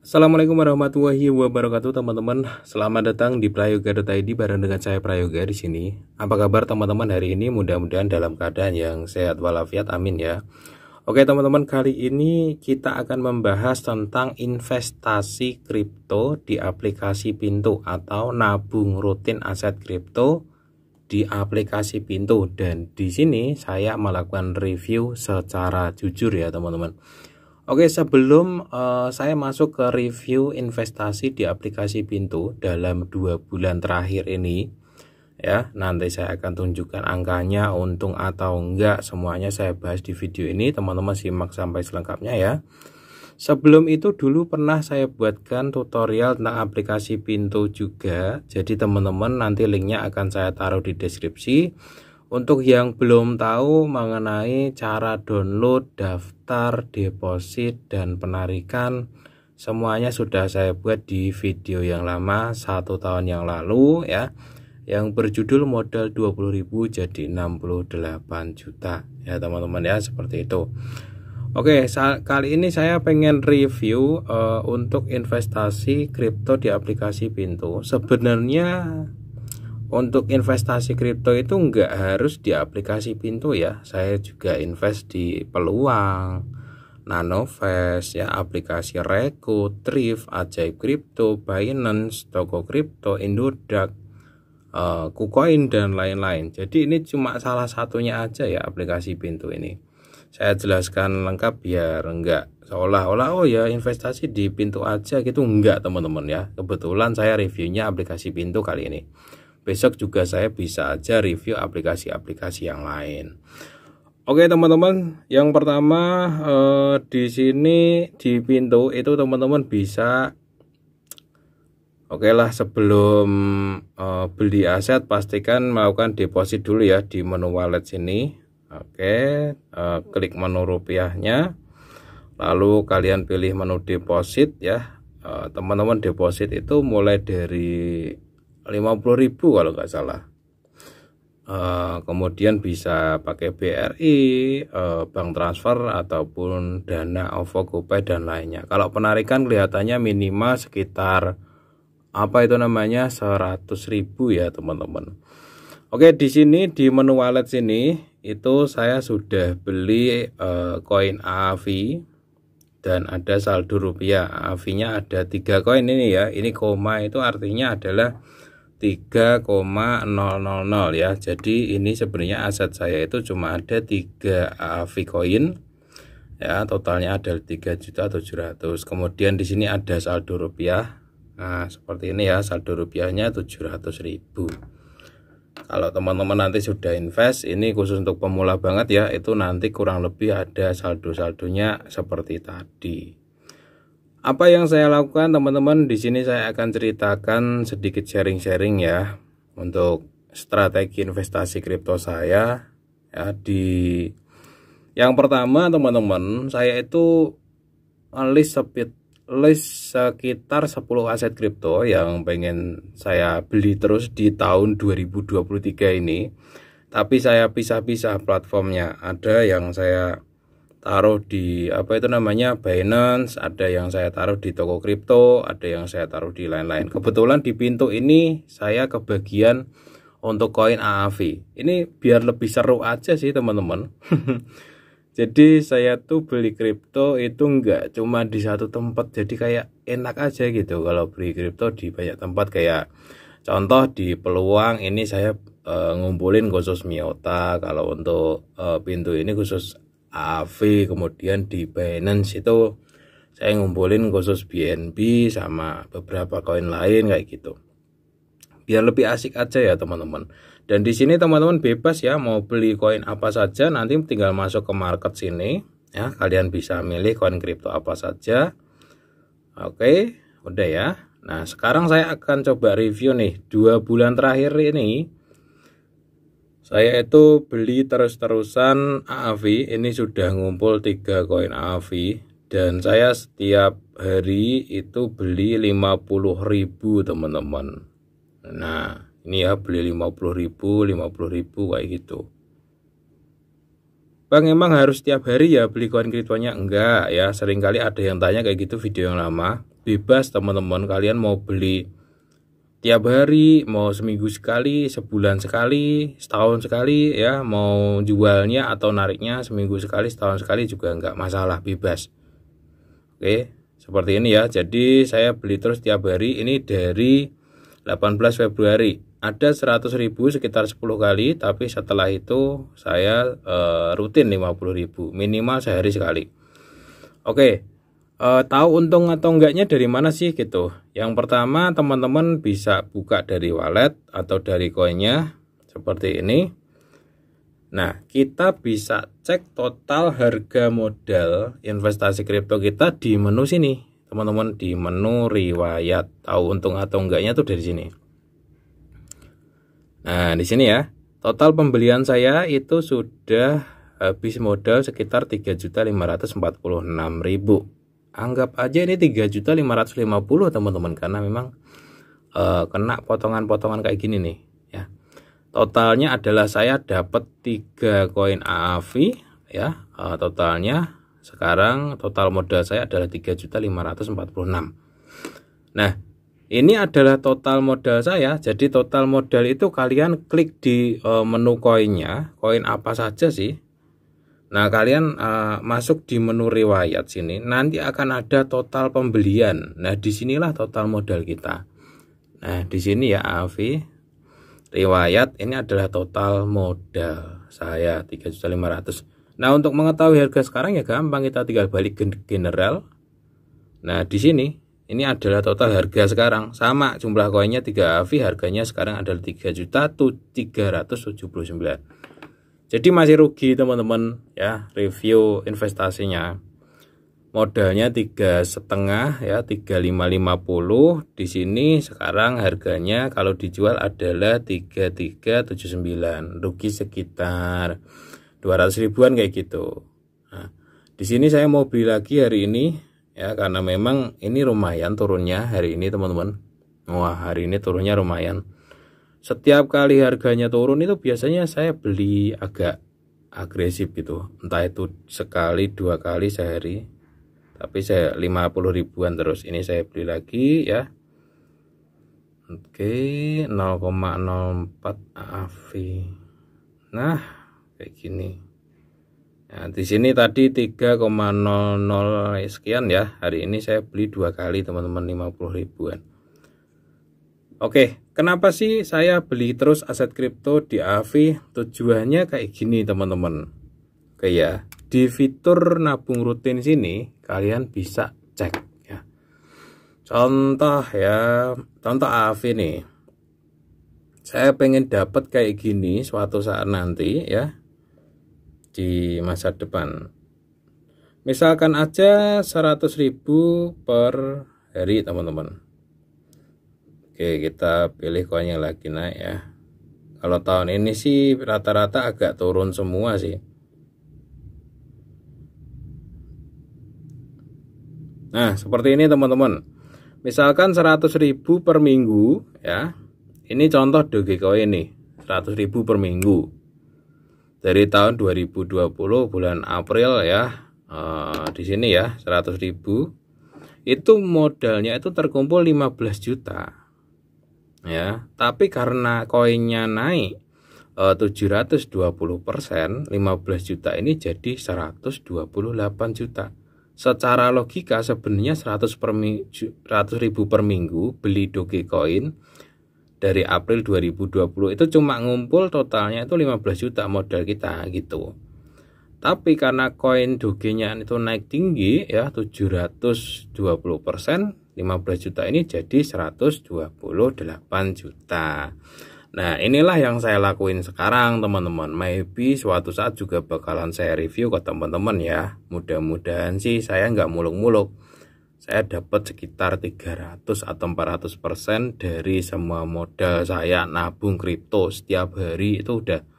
Assalamualaikum warahmatullahi wabarakatuh teman-teman. Selamat datang di prayoga.id bareng dengan saya Prayoga di sini. Apa kabar teman-teman hari ini? Mudah-mudahan dalam keadaan yang sehat walafiat, amin ya. Oke teman-teman, kali ini kita akan membahas tentang investasi kripto di aplikasi Pintu atau nabung rutin aset kripto di aplikasi Pintu, dan di sini saya melakukan review secara jujur ya teman-teman. Oke, sebelum saya masuk ke review investasi di aplikasi Pintu dalam 2 bulan terakhir ini ya, nanti saya akan tunjukkan angkanya, untung atau enggak, semuanya saya bahas di video ini. Teman-teman simak sampai selengkapnya ya. Sebelum itu dulu pernah saya buatkan tutorial tentang aplikasi Pintu juga, jadi teman-teman nanti linknya akan saya taruh di deskripsi. Untuk yang belum tahu mengenai cara download, daftar, deposit, dan penarikan, semuanya sudah saya buat di video yang lama 1 tahun yang lalu ya, yang berjudul modal 20.000 jadi 68 juta ya teman-teman ya, seperti itu. Oke, kali ini saya pengen review untuk investasi kripto di aplikasi Pintu. Sebenarnya untuk investasi kripto itu nggak harus di aplikasi Pintu ya. Saya juga invest di Peluang, Nanovest ya, aplikasi Recruit, Thrift, Ajaib Kripto, Binance, Toko Kripto, Indodax, KuCoin, dan lain-lain. Jadi ini cuma salah satunya aja ya aplikasi Pintu ini. Saya jelaskan lengkap biar enggak seolah-olah oh ya investasi di Pintu aja gitu, enggak teman-teman ya. Kebetulan saya reviewnya aplikasi Pintu kali ini. Besok juga saya bisa aja review aplikasi-aplikasi yang lain. Oke teman-teman, yang pertama di sini di Pintu itu teman-teman bisa, oke lah, sebelum beli aset pastikan melakukan deposit dulu ya di menu wallet sini. Oke, klik menu rupiahnya, lalu kalian pilih menu deposit ya. Teman-teman deposit itu mulai dari 50.000 kalau nggak salah. Kemudian bisa pakai BRI, bank transfer, ataupun Dana, OVO, GoPay, dan lainnya. Kalau penarikan kelihatannya minimal sekitar 100.000 ya teman-teman. Oke, di sini di menu wallet sini itu saya sudah beli koin AAV dan ada saldo rupiah. AAV-nya ada 3 koin ini ya. Ini koma itu artinya adalah 3,000 ya. Jadi ini sebenarnya aset saya itu cuma ada 3 AAV koin ya, totalnya ada 3.700.000. Kemudian di sini ada saldo rupiah. Nah, seperti ini ya, saldo rupiahnya 700.000. Kalau teman-teman nanti sudah invest, ini khusus untuk pemula banget ya, itu nanti kurang lebih ada saldo-saldonya seperti tadi. Apa yang saya lakukan teman-teman, di sini saya akan ceritakan sedikit sharing-sharing ya untuk strategi investasi kripto saya ya. Di yang pertama teman-teman, saya itu list sekitar 10 aset kripto yang pengen saya beli terus di tahun 2023 ini. Tapi saya pisah-pisah platformnya. Ada yang saya taruh di Binance, ada yang saya taruh di Toko Kripto, ada yang saya taruh di lain-lain. Kebetulan di Pintu ini saya kebagian untuk koin AAV. Ini biar lebih seru aja sih teman-teman. Jadi saya tuh beli kripto itu enggak cuma di satu tempat, jadi kayak enak aja gitu kalau beli kripto di banyak tempat. Kayak contoh di Peluang ini saya ngumpulin khusus Miota, kalau untuk Pintu ini khusus AAV. Kemudian di Binance itu saya ngumpulin khusus BNB sama beberapa koin lain kayak gitu. Biar lebih asik aja ya teman-teman. Dan di sini teman-teman bebas ya mau beli koin apa saja, nanti tinggal masuk ke market sini ya. Kalian bisa milih koin kripto apa saja. Oke, udah ya. Nah, sekarang saya akan coba review nih 2 bulan terakhir ini. Saya itu beli terus-terusan AAV, ini sudah ngumpul 3 koin AAV, dan saya setiap hari itu beli 50.000 teman-teman. Nah, ini ya beli 50.000 kayak gitu. Bang, emang harus setiap hari ya beli koin kriptonya? Enggak ya, seringkali ada yang tanya kayak gitu video yang lama. bebas teman-teman, kalian mau beli tiap hari, mau seminggu sekali, sebulan sekali, setahun sekali ya, mau jualnya atau nariknya seminggu sekali, setahun sekali juga nggak masalah, bebas. Oke, seperti ini ya. Jadi saya beli terus tiap hari. Ini dari 18 Februari. Ada 100.000 sekitar 10 kali, tapi setelah itu saya rutin 50.000, minimal sehari sekali. Oke, tahu untung atau enggaknya dari mana sih gitu. Yang pertama, teman-teman bisa buka dari wallet atau dari koinnya seperti ini. Nah, kita bisa cek total harga modal investasi kripto kita di menu sini, teman-teman, di menu riwayat. Tahu untung atau enggaknya tuh dari sini. Nah, di sini ya, total pembelian saya itu sudah habis modal sekitar 3.546.000. Anggap aja ini 3.550.000 teman-teman, karena memang kena potongan-potongan kayak gini nih ya. Totalnya adalah saya dapat 3 koin AAV ya. Totalnya sekarang total modal saya adalah 3.546.000. Nah, ini adalah total modal saya. Jadi total modal itu kalian klik di menu koinnya, koin apa saja sih. Nah, kalian masuk di menu riwayat sini, nanti akan ada total pembelian. Nah, disinilah total modal kita. Nah, di sini ya AAV riwayat, ini adalah total modal saya 3.500.000. Nah, untuk mengetahui harga sekarang ya gampang, kita tinggal balik ke general. Nah, di sini ini adalah total harga sekarang, sama jumlah koinnya 3 AV, harganya sekarang adalah 3.379. Jadi masih rugi teman-teman ya, review investasinya. Modalnya 3,5 ya, 3.550. Di sini sekarang harganya kalau dijual adalah 3.379, rugi sekitar 200 ribuan kayak gitu. Nah, di sini saya mau beli lagi hari ini ya, karena memang ini lumayan turunnya hari ini teman-teman. Wah, hari ini turunnya lumayan. Setiap kali harganya turun itu biasanya saya beli agak agresif gitu, entah itu sekali 2 kali sehari, tapi saya 50 ribuan terus. Ini saya beli lagi ya. Oke, 0,04 AAV. Nah, kayak gini. Nah, di sini tadi 3,00 sekian ya. Hari ini saya beli 2 kali teman-teman, 50 ribuan. Oke, kenapa sih saya beli terus aset kripto di AAV? Tujuannya kayak gini teman-teman. Oke ya, di fitur nabung rutin sini kalian bisa cek ya. Contoh ya, contoh AAV nih. Saya pengen dapat kayak gini suatu saat nanti ya, di masa depan. Misalkan aja 100.000 per hari teman-teman. Oke, kita pilih koinnya lagi naik ya. Kalau tahun ini sih rata-rata agak turun semua sih. Nah, seperti ini teman-teman. Misalkan 100.000 per minggu ya. Ini contoh Dogecoin nih, 100.000 per minggu. Dari tahun 2020 bulan April ya. Di sini ya, 100.000. Itu modalnya itu terkumpul 15 juta. Ya, tapi karena koinnya naik 720%, 15 juta ini jadi 128 juta. Secara logika sebenarnya 100.000 per minggu beli Dogecoin dari April 2020 itu cuma ngumpul totalnya itu 15 juta modal kita gitu. Tapi karena koin Doge-nya itu naik tinggi ya, 720%, 15 juta ini jadi 128 juta. Nah, inilah yang saya lakuin sekarang teman-teman. Maybe suatu saat juga bakalan saya review ke teman-teman ya. Mudah-mudahan sih saya nggak muluk-muluk. Saya dapat sekitar 300 atau 400% dari semua modal saya nabung kripto setiap hari, itu udah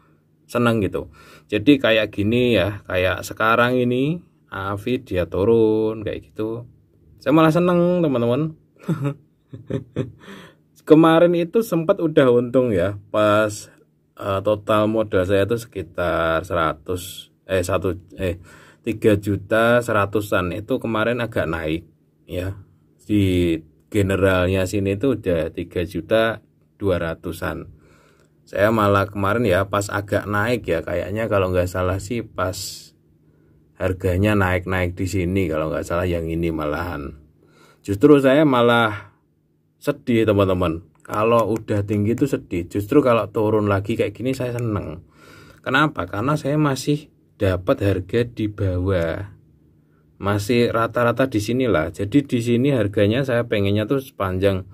seneng gitu. Jadi kayak gini ya, kayak sekarang ini AAV dia turun kayak gitu, saya malah seneng teman-teman. Kemarin itu sempat udah untung ya, pas total modal saya itu sekitar 3 juta 100-an, itu kemarin agak naik ya, di generalnya sini tuh udah 3.200.000-an. Saya malah kemarin ya pas agak naik ya, kayaknya kalau nggak salah sih pas harganya naik-naik di sini, kalau nggak salah yang ini malahan. Justru saya malah sedih teman-teman. Kalau udah tinggi itu sedih. Justru kalau turun lagi kayak gini saya seneng. Kenapa? Karena saya masih dapat harga di bawah. Masih rata-rata di sinilah. Jadi di sini harganya saya pengennya tuh sepanjang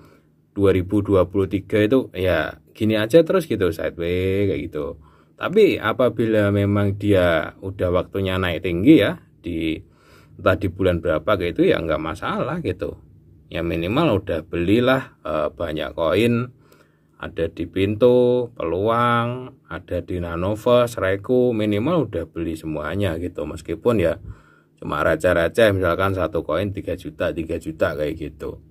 2023 itu ya gini aja terus gitu, sideways kayak gitu. Tapi apabila memang dia udah waktunya naik tinggi ya, entah di bulan berapa kayak itu ya nggak masalah gitu. Ya minimal udah belilah banyak koin, ada di Pintu, Peluang, ada di Nanoverse, Reku, minimal udah beli semuanya gitu. Meskipun ya cuma receh-receh, misalkan satu koin 3 juta kayak gitu.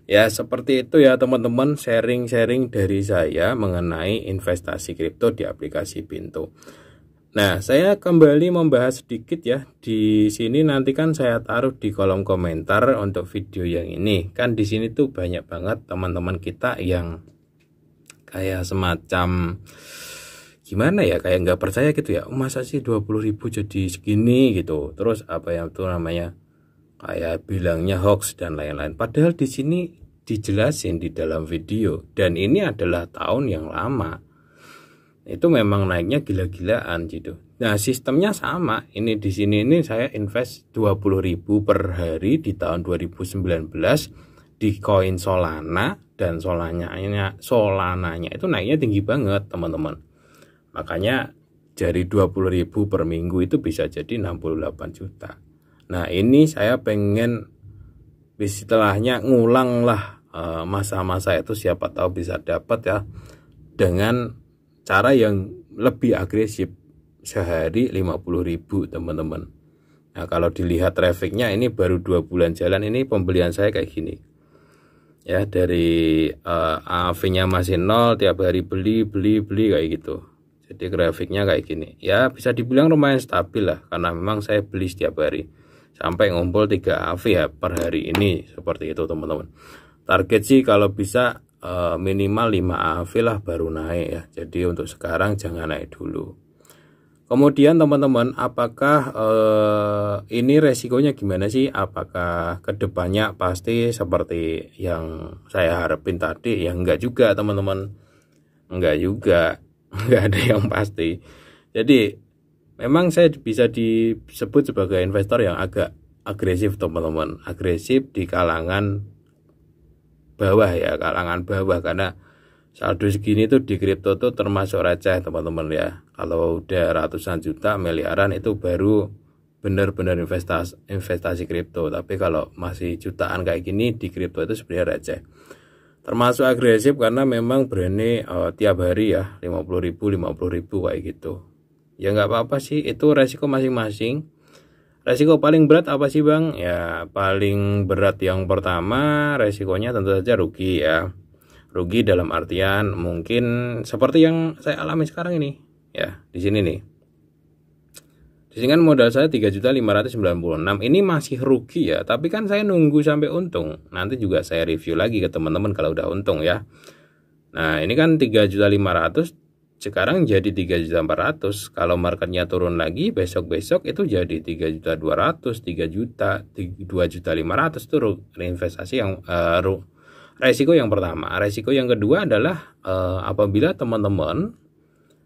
Ya seperti itu ya teman-teman, sharing-sharing dari saya mengenai investasi kripto di aplikasi Pintu. Nah, saya kembali membahas sedikit ya. Di sini nanti kan saya taruh di kolom komentar untuk video yang ini. Kan di sini tuh banyak banget teman-teman kita yang kayak semacam gimana ya, kayak nggak percaya gitu ya. Masa sih 20.000 jadi segini gitu. Terus apa yang tuh namanya, kayak bilangnya hoax dan lain-lain. Padahal di sini dijelasin di dalam video, dan ini adalah tahun yang lama. Itu memang naiknya gila-gilaan gitu. Nah, sistemnya sama. Ini di sini ini saya invest 20.000 per hari di tahun 2019 di koin Solana, dan Solananya itu naiknya tinggi banget, teman-teman. Makanya dari 20.000 per minggu itu bisa jadi 68 juta. Nah, ini saya pengen istilahnya ngulang lah masa-masa itu, siapa tahu bisa dapat ya dengan cara yang lebih agresif. Sehari 50.000 teman-teman. Nah, kalau dilihat trafficnya ini baru 2 bulan jalan, ini pembelian saya kayak gini ya, dari AAV-nya masih 0, tiap hari beli kayak gitu. Jadi grafiknya kayak gini ya, bisa dibilang lumayan stabil lah, karena memang saya beli setiap hari sampai ngumpul 3 AAV ya per hari ini, seperti itu teman-teman. Target sih kalau bisa minimal 5 AAV lah baru naik ya. Jadi untuk sekarang jangan naik dulu. Kemudian teman-teman, apakah ini resikonya gimana sih? Apakah kedepannya pasti seperti yang saya harapin tadi? Ya enggak juga teman-teman, enggak juga, enggak ada yang pasti. Jadi memang saya bisa disebut sebagai investor yang agak agresif teman-teman. Agresif di kalangan bawah ya, kalangan bawah, karena saldo segini tuh di kripto tuh termasuk receh teman-teman ya. Kalau udah ratusan juta, miliaran itu baru benar-benar investasi kripto. Tapi kalau masih jutaan kayak gini di kripto itu sebenarnya receh. Termasuk agresif karena memang berani tiap hari ya 50.000 kayak gitu. Ya nggak apa-apa sih, itu resiko masing-masing. Resiko paling berat apa sih Bang? Ya paling berat yang pertama resikonya tentu saja rugi ya. Rugi dalam artian mungkin seperti yang saya alami sekarang ini ya, di sini nih. Di sini kan modal saya 3.596. Ini masih rugi ya, tapi kan saya nunggu sampai untung. Nanti juga saya review lagi ke teman-teman kalau udah untung ya. Nah, ini kan 3.500, sekarang jadi 3.400. Kalau marketnya turun lagi besok-besok itu jadi 3.200, 3 juta, 2.500 itu reinvestasi yang resiko yang pertama. Resiko yang kedua adalah apabila teman-teman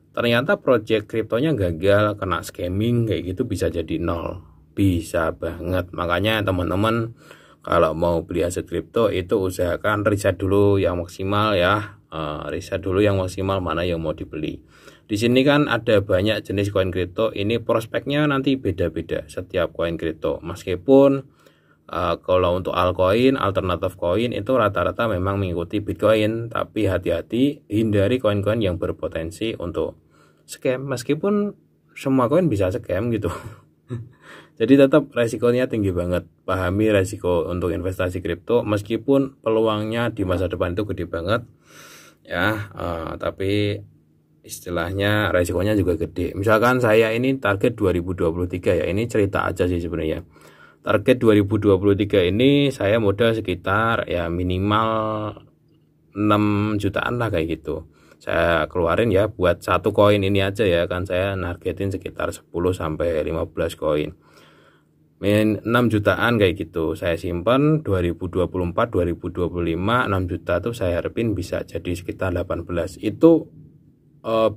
ternyata project kriptonya gagal, kena scamming kayak gitu, bisa jadi nol. Bisa banget. Makanya teman-teman kalau mau beli aset kripto itu usahakan riset dulu yang maksimal ya. Riset dulu yang maksimal mana yang mau dibeli. Di sini kan ada banyak jenis koin kripto. Ini prospeknya nanti beda-beda setiap koin kripto. Meskipun kalau untuk altcoin, alternatif koin itu rata-rata memang mengikuti Bitcoin, tapi hati-hati hindari koin-koin yang berpotensi untuk scam. Meskipun semua koin bisa scam gitu. Jadi tetap resikonya tinggi banget. Pahami resiko untuk investasi kripto, meskipun peluangnya di masa depan itu gede banget ya, tapi istilahnya resikonya juga gede. Misalkan saya ini target 2023 ya, ini cerita aja sih sebenarnya. target 2023 ini saya modal sekitar ya minimal 6 jutaan lah kayak gitu. Saya keluarin ya buat satu koin ini aja ya, kan saya nargetin sekitar 10 sampai 15 koin. 6 jutaan kayak gitu saya simpan 2024 2025 6 juta tuh saya harapin bisa jadi sekitar 18 itu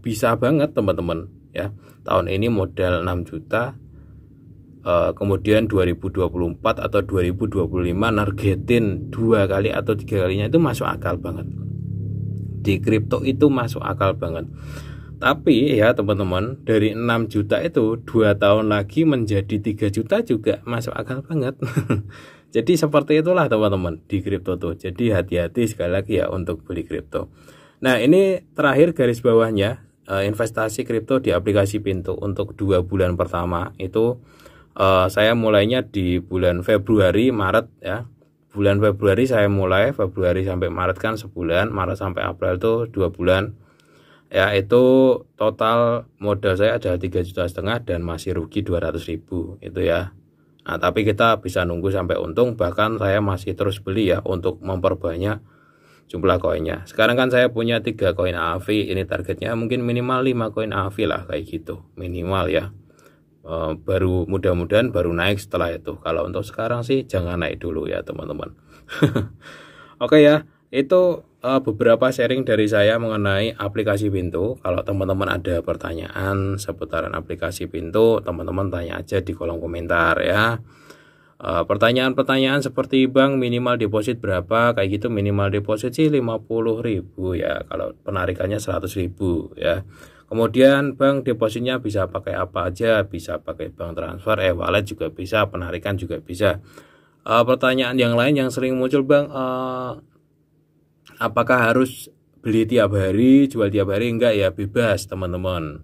bisa banget teman-teman ya. Tahun ini modal 6 juta kemudian 2024 atau 2025 nargetin 2 kali atau 3 kalinya itu masuk akal banget. Di kripto itu masuk akal banget. Tapi ya teman-teman, dari 6 juta itu 2 tahun lagi menjadi 3 juta juga masuk akal banget. Jadi seperti itulah teman-teman di kripto tuh. Jadi hati-hati sekali lagi ya untuk beli kripto. Nah ini terakhir garis bawahnya, investasi kripto di aplikasi Pintu untuk 2 bulan pertama itu saya mulainya di bulan Februari Maret ya. Bulan Februari saya mulai, Februari sampai Maret kan sebulan, Maret sampai April tuh 2 bulan. Ya itu total modal saya ada 3,5 juta dan masih rugi 200.000 itu ya. Nah tapi kita bisa nunggu sampai untung, bahkan saya masih terus beli ya untuk memperbanyak jumlah koinnya. Sekarang kan saya punya 3 koin AAVI, ini targetnya mungkin minimal 5 koin AAVI lah kayak gitu minimal ya. Baru mudah-mudahan baru naik setelah itu. Kalau untuk sekarang sih jangan naik dulu ya teman-teman. Oke ya, itu beberapa sharing dari saya mengenai aplikasi Pintu. Kalau teman-teman ada pertanyaan seputaran aplikasi Pintu, teman-teman tanya aja di kolom komentar ya. Pertanyaan-pertanyaan seperti bang minimal deposit berapa, kayak gitu. Minimal deposit sih 50.000 ya, kalau penarikannya 100.000 ya. Kemudian bang depositnya bisa pakai apa aja, bisa pakai bank transfer, wallet juga bisa, penarikan juga bisa. Pertanyaan yang lain yang sering muncul bang, apakah harus beli tiap hari, jual tiap hari? Enggak ya, bebas teman-teman.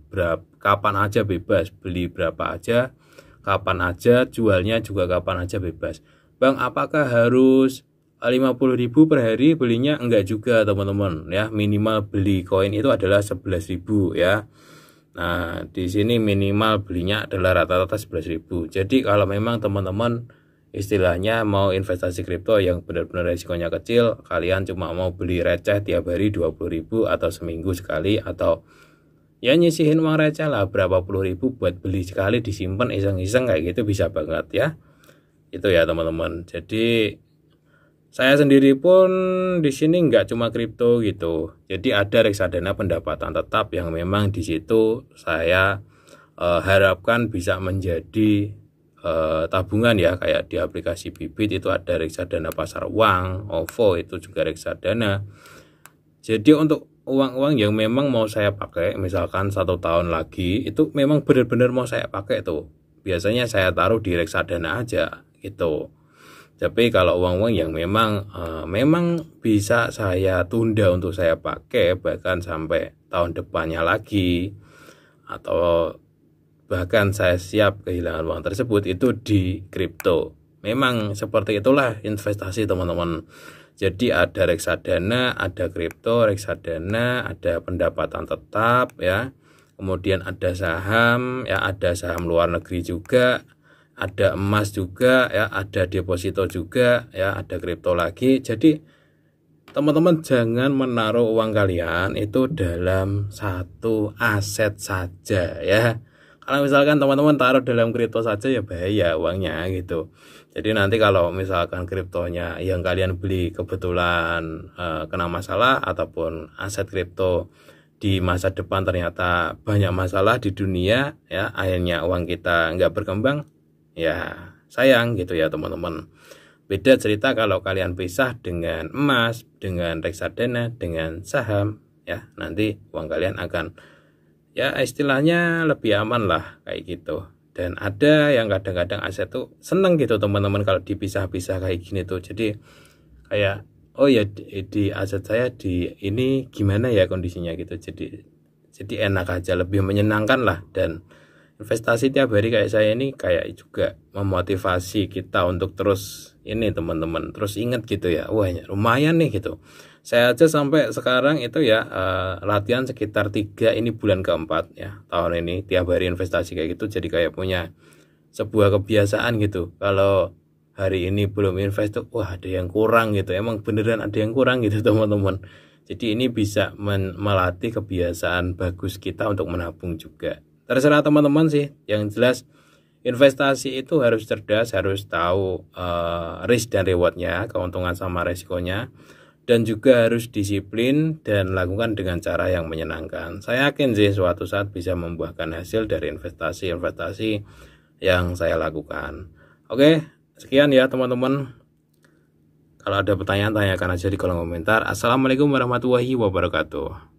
Kapan aja bebas, beli berapa aja, kapan aja, jualnya juga kapan aja bebas. Bang, apakah harus 50.000 per hari belinya? Enggak juga teman-teman ya. Minimal beli koin itu adalah 11.000 ya. Nah, di sini minimal belinya adalah rata-rata 11.000. Jadi kalau memang teman-teman istilahnya mau investasi kripto yang benar-benar resikonya kecil, kalian cuma mau beli receh tiap hari 20.000 atau seminggu sekali, atau ya nyisihin uang receh lah berapa puluh ribu buat beli sekali disimpan iseng-iseng kayak gitu bisa banget ya. Itu ya teman-teman. Jadi saya sendiri pun di sini nggak cuma kripto gitu. Jadi ada reksadana pendapatan tetap yang memang di situ saya harapkan bisa menjadi tabungan ya, kayak di aplikasi Bibit itu ada reksadana pasar uang, OVO itu juga reksadana. Jadi untuk uang-uang yang memang mau saya pakai, misalkan 1 tahun lagi itu memang benar-benar mau saya pakai tuh, biasanya saya taruh di reksadana aja gitu. Tapi kalau uang-uang yang memang bisa saya tunda untuk saya pakai bahkan sampai tahun depannya lagi, atau bahkan saya siap kehilangan uang tersebut, itu di kripto. Memang seperti itulah investasi teman-teman. Jadi ada reksadana, ada kripto, reksadana, ada pendapatan tetap ya. Kemudian ada saham ya, ada saham luar negeri juga, ada emas juga ya, ada deposito juga ya, ada kripto lagi. Jadi teman-teman jangan menaruh uang kalian itu dalam satu aset saja ya. Kalau misalkan teman-teman taruh dalam kripto saja ya bahaya uangnya gitu. Jadi nanti kalau misalkan kriptonya yang kalian beli kebetulan kena masalah, ataupun aset kripto di masa depan ternyata banyak masalah di dunia ya, akhirnya uang kita nggak berkembang, ya sayang gitu ya teman-teman. Beda cerita kalau kalian pisah dengan emas, dengan reksadana, dengan saham ya, nanti uang kalian akan ya istilahnya lebih aman lah kayak gitu. Dan ada yang kadang-kadang aset tuh seneng gitu teman-teman kalau dipisah-pisah kayak gini tuh. Jadi kayak oh ya di aset saya di ini gimana ya kondisinya gitu. Jadi enak aja, lebih menyenangkan lah. Dan investasi tiap hari kayak saya ini kayak juga memotivasi kita untuk terus ini teman-teman, terus ingat gitu ya, wah lumayan nih gitu. Saya aja sampai sekarang itu ya latihan sekitar 3, ini bulan keempat ya tahun ini, tiap hari investasi kayak gitu. Jadi kayak punya sebuah kebiasaan gitu. Kalau hari ini belum invest tuh, wah ada yang kurang gitu. Emang beneran ada yang kurang gitu teman-teman. Jadi ini bisa melatih kebiasaan bagus kita untuk menabung juga. Terserah teman-teman sih. Yang jelas investasi itu harus cerdas, harus tahu risk dan rewardnya, keuntungan sama resikonya. Dan juga harus disiplin dan lakukan dengan cara yang menyenangkan. Saya yakin sih suatu saat bisa membuahkan hasil dari investasi-investasi yang saya lakukan. Oke, sekian ya teman-teman. Kalau ada pertanyaan tanyakan aja di kolom komentar. Assalamualaikum warahmatullahi wabarakatuh.